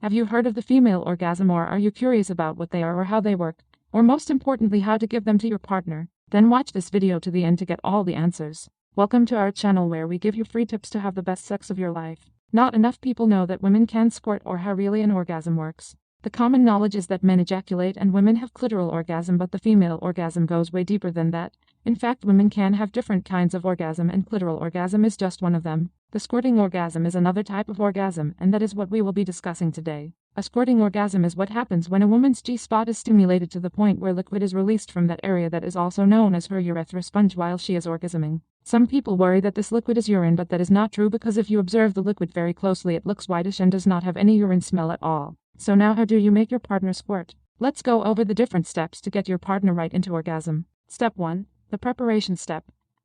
Have you heard of the female orgasm, or are you curious about what they are or how they work? Or most importantly, how to give them to your partner? Then watch this video to the end to get all the answers. Welcome to our channel where we give you free tips to have the best sex of your life. Not enough people know that women can squirt or how really an orgasm works. The common knowledge is that men ejaculate and women have clitoral orgasm, but the female orgasm goes way deeper than that. In fact, women can have different kinds of orgasm and clitoral orgasm is just one of them. The squirting orgasm is another type of orgasm, and that is what we will be discussing today. A squirting orgasm is what happens when a woman's G-spot is stimulated to the point where liquid is released from that area that is also known as her urethra sponge while she is orgasming. Some people worry that this liquid is urine, but that is not true because if you observe the liquid very closely it looks whitish and does not have any urine smell at all. So now how do you make your partner squirt? Let's go over the different steps to get your partner right into orgasm. Step 1. The preparation step.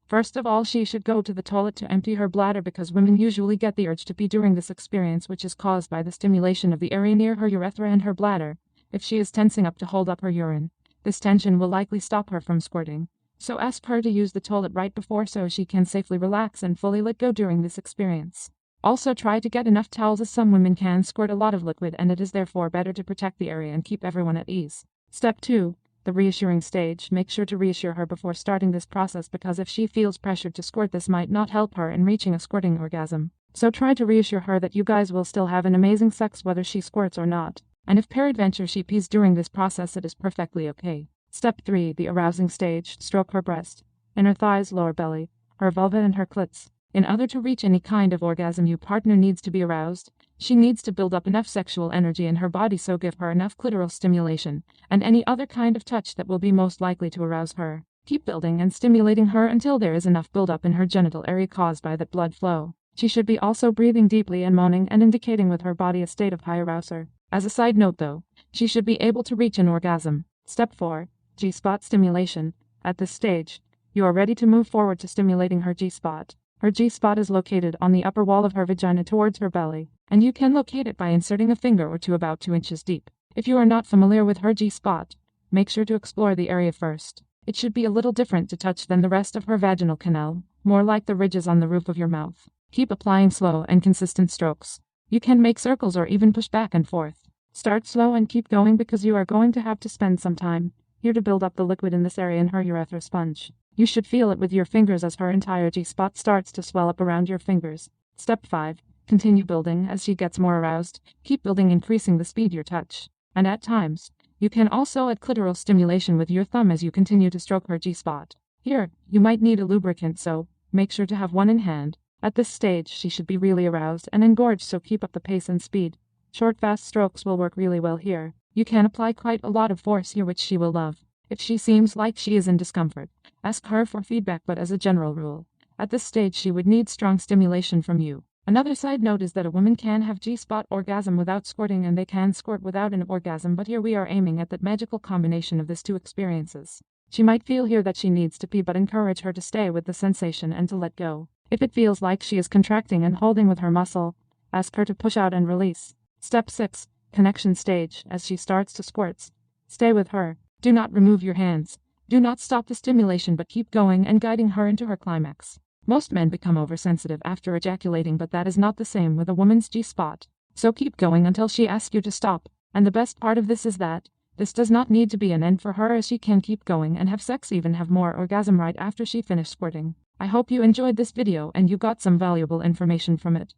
First of all, she should go to the toilet to empty her bladder because women usually get the urge to pee during this experience, which is caused by the stimulation of the area near her urethra and her bladder. If she is tensing up to hold up her urine, this tension will likely stop her from squirting. So ask her to use the toilet right before so she can safely relax and fully let go during this experience. Also try to get enough towels as some women can squirt a lot of liquid and it is therefore better to protect the area and keep everyone at ease. Step 2. The reassuring stage. Make sure to reassure her before starting this process because if she feels pressured to squirt this might not help her in reaching a squirting orgasm. So try to reassure her that you guys will still have an amazing sex whether she squirts or not. And if peradventure she pees during this process it is perfectly okay. Step 3. The arousing stage. Stroke her breast, inner thighs, lower belly, her vulva and her clits. In order to reach any kind of orgasm your partner needs to be aroused. She needs to build up enough sexual energy in her body, so give her enough clitoral stimulation, and any other kind of touch that will be most likely to arouse her. Keep building and stimulating her until there is enough buildup in her genital area caused by that blood flow. She should be also breathing deeply and moaning and indicating with her body a state of high arousal. As a side note though, she should be able to reach an orgasm. Step 4. G-spot stimulation. At this stage, you are ready to move forward to stimulating her G-spot. Her G-spot is located on the upper wall of her vagina towards her belly, and you can locate it by inserting a finger or two about 2 inches deep. If you are not familiar with her G-spot, make sure to explore the area first. It should be a little different to touch than the rest of her vaginal canal, more like the ridges on the roof of your mouth. Keep applying slow and consistent strokes. You can make circles or even push back and forth. Start slow and keep going because you are going to have to spend some time here to build up the liquid in this area in her urethra sponge. You should feel it with your fingers as her entire G-spot starts to swell up around your fingers. Step 5. Continue building as she gets more aroused. Keep building, increasing the speed you touch. And at times, you can also add clitoral stimulation with your thumb as you continue to stroke her G-spot. Here, you might need a lubricant, so make sure to have one in hand. At this stage, she should be really aroused and engorged, so keep up the pace and speed. Short, fast strokes will work really well here. You can apply quite a lot of force here, which she will love. If she seems like she is in discomfort, ask her for feedback, but as a general rule, at this stage she would need strong stimulation from you. Another side note is that a woman can have G-spot orgasm without squirting and they can squirt without an orgasm, but here we are aiming at that magical combination of these two experiences. She might feel here that she needs to pee, but encourage her to stay with the sensation and to let go. If it feels like she is contracting and holding with her muscle, ask her to push out and release. Step 6. Connection stage. As she starts to squirt, stay with her. Do not remove your hands. Do not stop the stimulation, but keep going and guiding her into her climax. Most men become oversensitive after ejaculating, but that is not the same with a woman's G-spot. So keep going until she asks you to stop. And the best part of this is that this does not need to be an end for her, as she can keep going and have sex, even have more orgasm right after she finished squirting. I hope you enjoyed this video and you got some valuable information from it.